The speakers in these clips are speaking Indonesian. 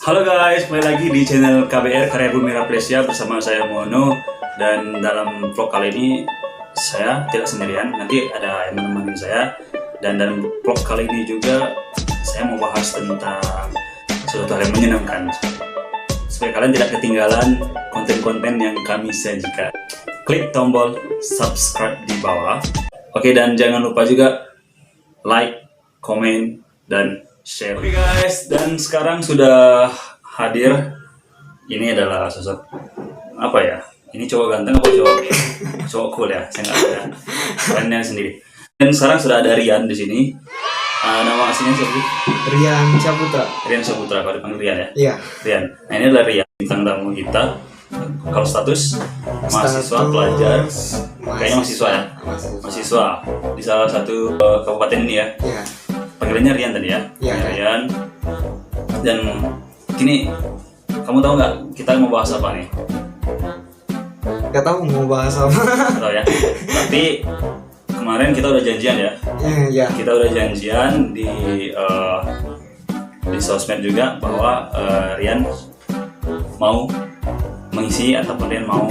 Halo guys, kembali lagi di channel KBR Karya Bumi Raplesia bersama saya Mono. Dan dalam vlog kali ini saya tidak sendirian, nanti ada yang menemani saya. Dan dalam vlog kali ini juga saya mau bahas tentang sesuatu hal yang menyenangkan, supaya kalian tidak ketinggalan konten-konten yang kami sajikan. Klik tombol subscribe di bawah. Oke, dan jangan lupa juga like, komen, dan share. Oke guys, dan sekarang sudah hadir. Ini adalah sosok apa ya? Ini cowok ganteng apa cowok cool ya? Saya nggak tahu ya. Kalian sendiri. Dan sekarang sudah ada Rian di sini. Nama aslinya siapa sih? Rian Saputra. Rian Saputra, kalau dipanggil Rian ya? Iya. Rian. Nah, ini adalah Rian, bintang tamu kita. Kalau status mahasiswa, pelajar, kayaknya mahasiswa ya? Mahasiswa di salah satu kabupaten ini ya? Iya. Panggilannya Rian tadi ya? Iya. Rian. Dan kini kamu tahu nggak kita mau bahas apa nih? Gak tahu mau bahas apa. Nggak tahu ya. Tapi kemarin kita udah janjian ya. Iya. Kita udah janjian di sosmed juga bahwa Rian mau mengisi ataupun Rian mau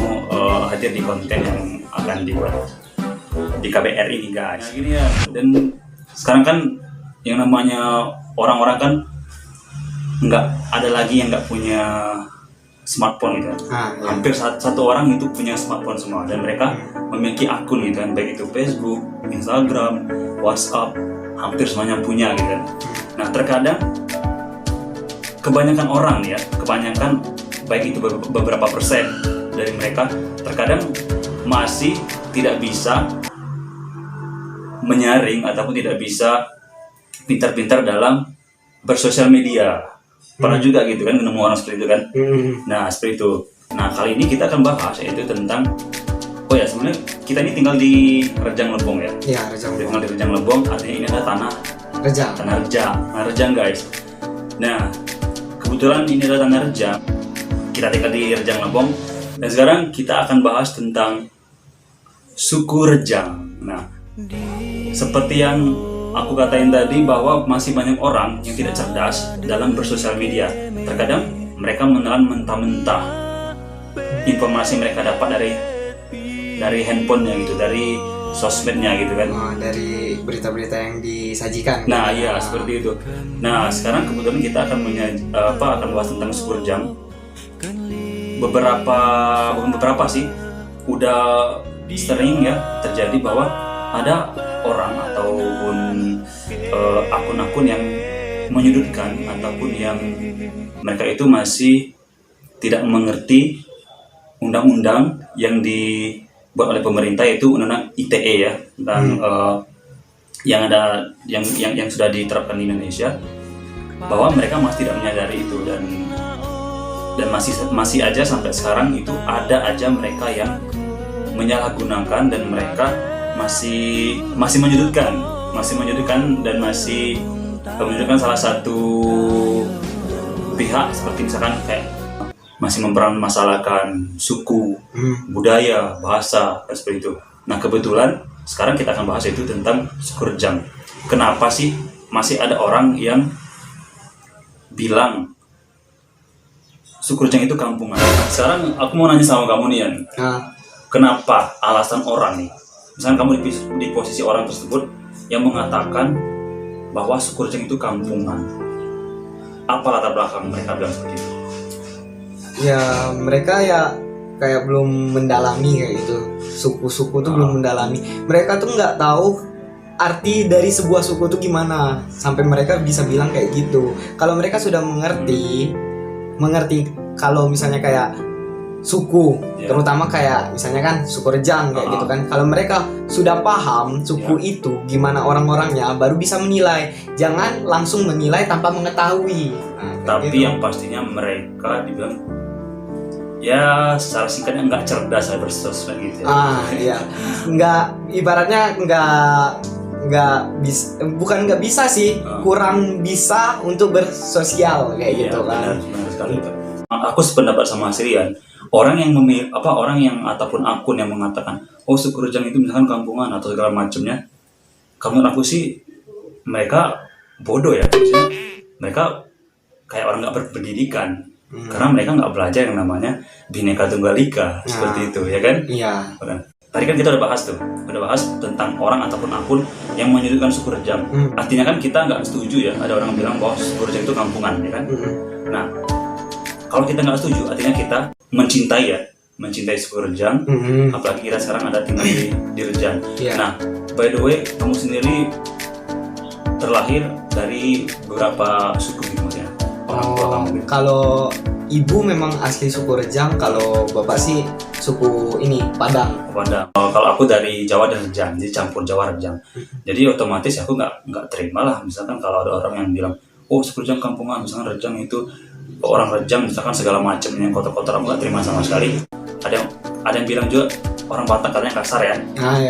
hadir di konten yang akan dibuat di KBR ini guys. Nah, gini ya. Dan sekarang kan yang namanya orang-orang kan nggak ada lagi yang nggak punya smartphone gitu kan. Iya. Hampir satu orang itu punya smartphone semua, dan mereka memiliki akun gitu kan, baik itu Facebook, Instagram, WhatsApp, hampir semuanya punya gitu kan. Nah, terkadang kebanyakan orang nih ya, baik itu beberapa persen dari mereka terkadang masih tidak bisa menyaring ataupun tidak bisa pintar-pintar dalam bersosial media. Pernah juga gitu kan nemu orang seperti itu kan. Nah, seperti itu. Nah, kali ini kita akan bahas yaitu tentang sebenarnya kita ini tinggal di Rejang Lebong ya. Iya, Rejang Lebong. Tinggal di Rejang Lebong, artinya ini adalah tanah Rejang. Tanah Rejang guys. Nah, kebetulan ini adalah tanah Rejang. Kita tinggal di Rejang Lebong, dan sekarang kita akan bahas tentang suku Rejang. Nah, seperti yang aku katain tadi bahwa masih banyak orang yang tidak cerdas dalam bersosial media. Terkadang mereka menelan mentah-mentah informasi mereka dapat dari handphonenya gitu, dari sosmednya gitu kan. Dari berita-berita yang disajikan. Nah, iya seperti itu. Nah, sekarang kebetulan kita akan bahas tentang suku Rejang. Beberapa sih udah sering ya terjadi bahwa ada orang ataupun akun-akun yang menyudutkan ataupun yang mereka itu masih tidak mengerti undang-undang yang dibuat oleh pemerintah, yaitu undang-undang ITE ya, tentang yang sudah diterapkan di Indonesia, bahwa mereka masih tidak menyadari itu, dan masih aja sampai sekarang itu ada aja mereka yang menyalahgunakan, dan mereka masih menyudutkan dan masih menyudutkan salah satu pihak, seperti misalkan kayak masih mempermasalahkan suku, budaya, bahasa, dan seperti itu. Nah, kebetulan sekarang kita akan bahas itu tentang suku Rejang. Kenapa sih masih ada orang yang bilang suku Rejang itu kampungan? Sekarang aku mau nanya sama kamu nih Yan. Kenapa alasan orang nih, misalnya kamu di posisi orang tersebut yang mengatakan bahwa suku Rejang itu kampungan, apa latar belakang mereka bilang seperti itu? Ya, mereka ya kayak belum mendalami kayak gitu. Suku-suku tuh belum mendalami. Mereka tuh nggak tahu arti dari sebuah suku tuh gimana sampai mereka bisa bilang kayak gitu. Kalau mereka sudah mengerti kalau misalnya kayak suku, terutama kayak misalnya kan suku Rejang kayak gitu kan. Kalau mereka sudah paham suku itu gimana orang-orangnya, baru bisa menilai. Jangan langsung menilai tanpa mengetahui. Tapi gitu. Yang pastinya mereka dibilang ya secara singkatnya nggak cerdas ya bersosmed gitu. Iya. Ibaratnya bukan nggak bisa sih, kurang bisa untuk bersosial kayak gitu kan. Benar sekali Pak. Aku sependapat sama Rian. Orang yang ataupun akun yang mengatakan suku Rejang itu misalkan kampungan atau segala macamnya, kamu aku sih mereka bodoh ya, maksudnya mereka kayak orang nggak berpendidikan. Karena mereka nggak belajar yang namanya Bhinneka Tunggal Ika, seperti itu ya kan? Iya. Tadi kan kita udah bahas tentang orang ataupun akun yang menyudutkan suku Rejang. Artinya kan kita nggak setuju ya, ada orang bilang bahwa suku Rejang itu kampungan, ya kan? Nah, kalau kita nggak setuju, artinya kita mencintai suku Rejang, apalagi kita sekarang ada tinggal di Rejang. Nah, by the way, kamu sendiri terlahir dari beberapa suku gitu maksudnya? Orang tua kamu gitu. Kalau ibu memang asli suku Rejang, kalau bapak sih suku ini Padang. Kalau aku dari Jawa dan Rejang, jadi campur Jawa Rejang. Jadi otomatis aku nggak terima lah, misalkan kalau ada orang yang bilang, oh suku Rejang kampungan, misalkan Rejang itu orang Rejang, misalkan segala macam yang kotor-kotor, aku nggak terima sama sekali. Ada yang bilang juga orang Batak katanya kasar ya,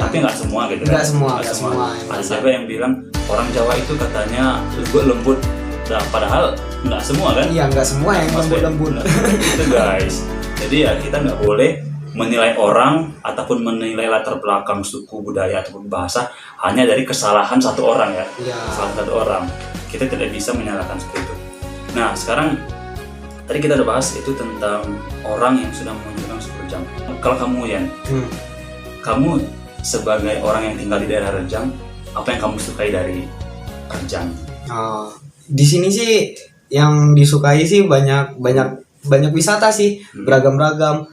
tapi nggak semua gitu kan. Nggak semua. Ada juga yang bilang orang Jawa itu katanya lembut. Nah, padahal nggak semua kan? Iya, nggak semua yang lembut. Itu guys. Jadi ya kita nggak boleh menilai orang ataupun menilai latar belakang suku, budaya ataupun bahasa hanya dari kesalahan satu orang ya. Kesalahan satu orang. Kita tidak bisa menyalahkan seperti itu. Nah, sekarang tadi kita udah bahas itu tentang orang yang sudah menunjukkan suku Rejang. Kalau kamu Yan, kamu sebagai orang yang tinggal di daerah Rejang, apa yang kamu sukai dari Rejang? Di sini sih yang disukai sih banyak wisata sih, beragam-ragam.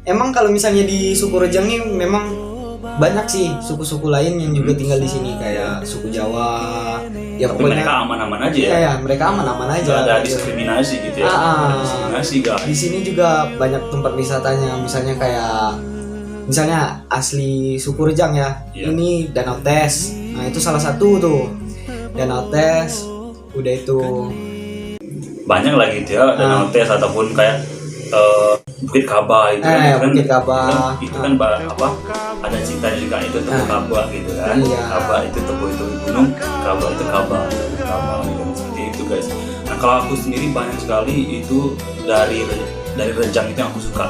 Emang kalau misalnya di suku Rejang ini memang banyak sih suku-suku lain yang juga tinggal di sini, kayak suku Jawa. Ya pokoknya mereka aman-aman aja ya. Iya, mereka aman-aman aja. Nggak ada diskriminasi gitu ya. Diskriminasi guys. Di sini juga banyak tempat wisatanya, misalnya asli suku Rejang ya. Ini Danau Tes. Nah, itu salah satu tuh. Danau Tes. Udah itu banyak lagi gitu ya, Danau Tes ataupun kayak Bukit Kaba itu kan. Bukit Kaba. Itu kan apa? Ada ceritanya juga itu Tepu Kaba gitu kan. Kaba itu Tepu itu gunung, Kaba itu Kaba seperti itu guys. Nah, kalau aku sendiri banyak sekali itu dari Rejang itu yang aku suka.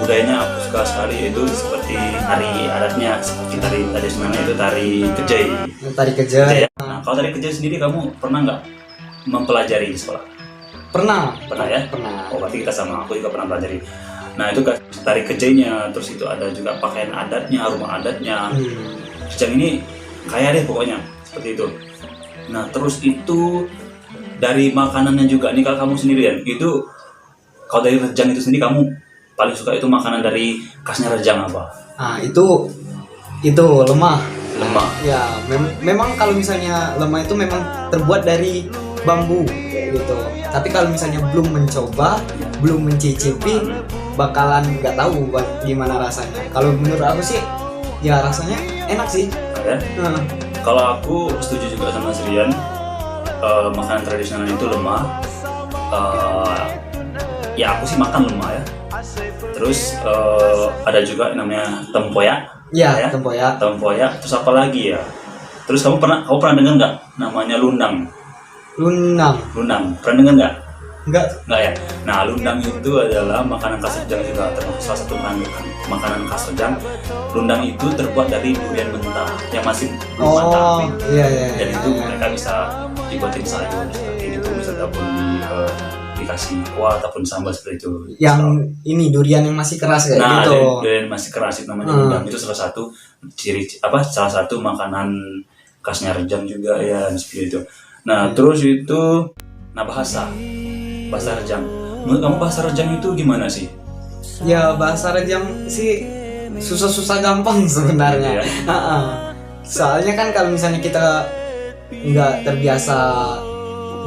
Budayanya aku suka sekali, yaitu seperti tari adatnya, seperti tari tradisionalnya itu tari Kejai. Tari Kejai. Nah, kalau tari Kejai sendiri kamu pernah nggak mempelajari di sekolah? Pernah ya? Pernah. Oh, berarti kita sama, aku juga pernah pelajari. Nah, itu kan tari Kejainya, terus itu ada juga pakaian adatnya, rumah adatnya. Rejang ini kaya deh pokoknya, seperti itu. Nah, terus itu dari makanannya juga nih, kalau kamu sendirian, itu kalau dari Rejang itu sendiri kamu paling suka itu makanan dari khasnya Rejang apa? Itu lemah. Ya, memang kalau misalnya lemah itu memang terbuat dari bambu gitu. Tapi kalau misalnya belum mencoba, belum mencicipi, bakalan nggak tahu gimana rasanya. Kalau menurut aku sih, ya rasanya enak sih. Ya? Kalau aku setuju juga sama Srian, makanan tradisional itu lemah. Ya aku sih makan lemah ya. Terus ada juga namanya tempoyak. Ya, tempoyak. Terus apa lagi ya? Terus kamu pernah dengar nggak namanya lundang? Lundang. Pernah dengar nggak? Nggak ya. Nah, lundang itu adalah makanan khas Rejang juga, termasuk salah satu makanan khas Rejang. Lundang itu terbuat dari durian mentah yang masih belum matang. Iya. Dan itu mereka bisa dibuatin sayur seperti itu, bisa ataupun dikasih kuah ataupun sambal seperti itu. Yang ini durian yang masih keras kayak gitu. Nah, durian masih keras itu namanya lundang. Itu salah satu salah satu makanan khasnya Rejang juga ya, seperti itu. Nah, terus itu bahasa Rejang. Menurut kamu bahasa Rejang itu gimana sih? Ya, bahasa Rejang sih susah-susah gampang sebenarnya. Soalnya kan kalau misalnya kita nggak terbiasa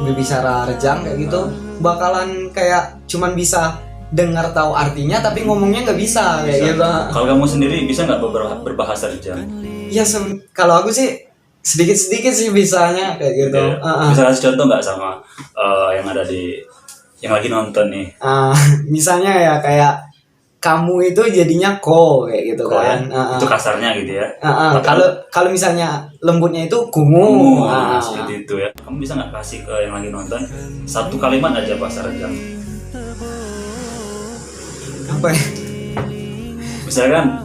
berbicara Rejang kayak gitu, bakalan kayak cuman bisa dengar tahu artinya tapi ngomongnya nggak bisa kayak gitu. Kalau kamu sendiri bisa nggak berbahasa Rejang? Ya kalau aku sih sedikit sih bisanya kayak gitu. Bisa kasih contoh nggak sama yang lagi nonton nih? Misalnya ya kayak kamu itu jadinya kayak gitu kan. Itu kasarnya gitu ya. Kalau misalnya lembutnya itu kumu. Seperti itu ya. Kamu bisa nggak kasih ke yang lagi nonton satu kalimat aja bahasa Rejang? Apa ya? Misalkan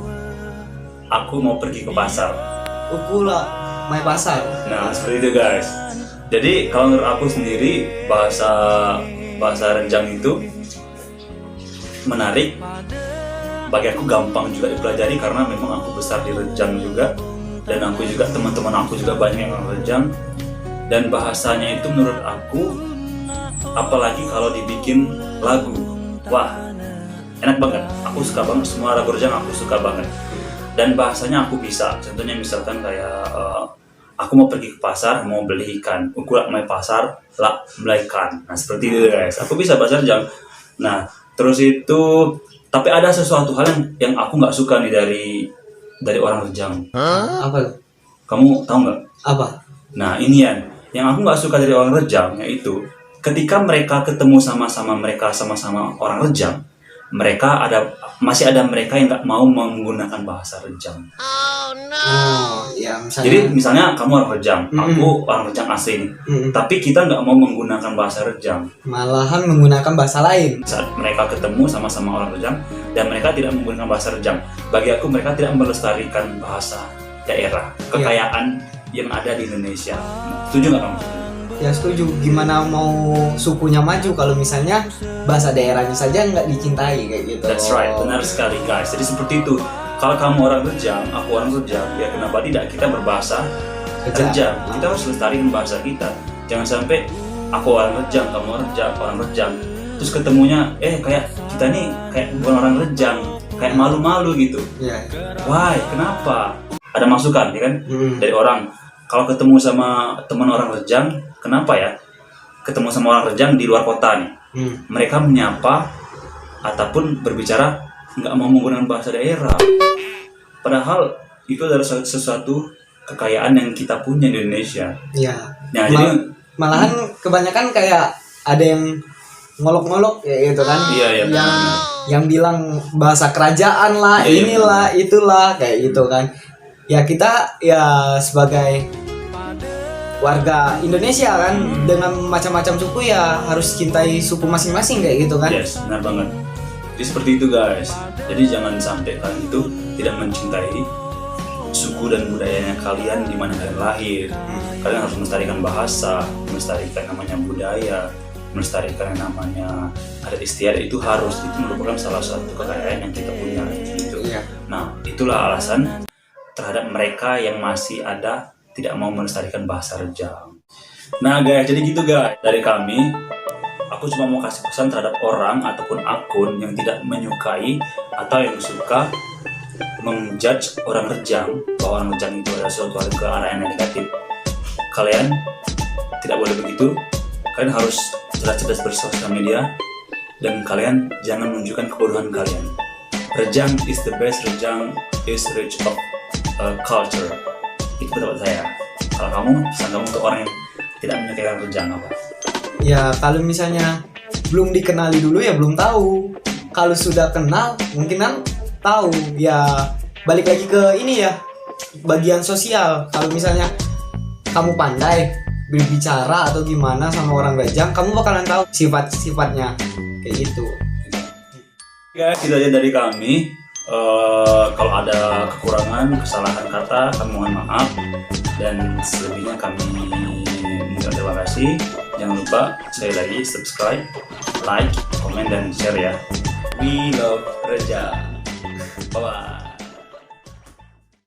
aku mau pergi ke pasar. Ukula main pasar. Nah, seperti itu guys. Jadi kalau menurut aku sendiri bahasa bahasa Rejang itu menarik. Bagi aku gampang juga dipelajari karena memang aku besar di Rejang juga, dan aku juga teman-teman aku juga banyak yang orang Rejang, dan bahasanya itu menurut aku, apalagi kalau dibikin lagu, wah enak banget. Aku suka banget, semua lagu Rejang aku suka banget, dan bahasanya aku bisa. Contohnya misalkan kayak aku mau pergi ke pasar, mau beli ikan, aku lak mai pasar, lak beli ikan. Nah seperti itu guys, aku bisa bahasa Rejang. Nah terus itu, tapi ada sesuatu hal yang aku nggak suka nih dari orang Rejang. Apa? Kamu tahu nggak? Apa? Nah ini yang aku nggak suka dari orang Rejang, yaitu ketika mereka ketemu mereka sama-sama orang Rejang, masih ada mereka yang nggak mau menggunakan bahasa Rejang. Oh, ya misalnya. Jadi misalnya kamu orang Rejang, aku orang Rejang asli nih, tapi kita nggak mau menggunakan bahasa Rejang. Malahan menggunakan bahasa lain. Saat mereka ketemu sama-sama orang Rejang dan mereka tidak menggunakan bahasa Rejang, bagi aku mereka tidak melestarikan bahasa daerah, kekayaan yang ada di Indonesia. Setuju nggak kamu? Ya setuju. Gimana mau sukunya maju kalau misalnya bahasa daerahnya saja nggak dicintai kayak gitu. That's right, benar sekali guys. Jadi seperti itu. Kalau kamu orang Rejang, aku orang Rejang, ya kenapa tidak kita berbahasa Rejang? Kita harus lestarikan bahasa kita. Jangan sampai aku orang Rejang, kamu orang Rejang, terus ketemunya kayak kita nih kayak bukan orang Rejang, kayak malu-malu gitu. Ya. Why? Kenapa? Ada masukan ya kan dari orang. Kalau ketemu sama teman orang Rejang, kenapa ya? Ketemu sama orang Rejang di luar kota nih, mereka menyapa ataupun berbicara nggak mau menggunakan bahasa daerah. Padahal itu adalah sesuatu kekayaan yang kita punya di Indonesia. Iya. Nah, jadi malahan kebanyakan kayak ada yang ngolok-ngolok ya gitu kan. Iya, yang bilang bahasa kerajaan lah, inilah, itulah kayak gitu kan. Ya kita ya sebagai warga Indonesia kan, dengan macam-macam suku ya harus cintai suku masing-masing kayak gitu kan. Yes, benar banget. Jadi seperti itu guys. Jadi jangan sampai kalian itu tidak mencintai suku dan budayanya kalian di mana kalian lahir. Kalian harus melestarikan bahasa, melestarikan namanya budaya, melestarikan yang namanya adat istiadat. Itu merupakan salah satu kekayaan yang kita punya gitu. Iya. Nah, itulah alasan terhadap mereka yang masih ada tidak mau melestarikan bahasa Rejang. Nah guys, jadi gitu guys dari kami. Aku cuma mau kasih pesan terhadap orang ataupun akun yang tidak menyukai atau yang suka menjudge orang Rejang, bahwa orang Rejang itu adalah suatu hal ke arah yang negatif. Kalian tidak boleh begitu. Kalian harus cerdas-cerdas bersosial media, dan kalian jangan menunjukkan kebodohan kalian. Rejang is the best. Rejang is rich of culture. Itu pendapat saya. Kalau kamu, pesan kamu untuk orang yang tidak menyukai orang Rejang apa? Ya kalau misalnya belum dikenali dulu ya belum tahu. Kalau sudah kenal mungkin kan tahu. Ya balik lagi ke ini ya, bagian sosial. Kalau misalnya kamu pandai berbicara atau gimana sama orang Rejang, kamu bakalan tahu sifat-sifatnya kayak gitu. Guys, itu aja dari kami. Kalau ada kekurangan, kesalahan kata, kami mohon maaf, dan selebihnya kami mengucapkan terima kasih. Jangan lupa sekali lagi subscribe, like, komen, dan share ya. We love Rejang. Bye bye.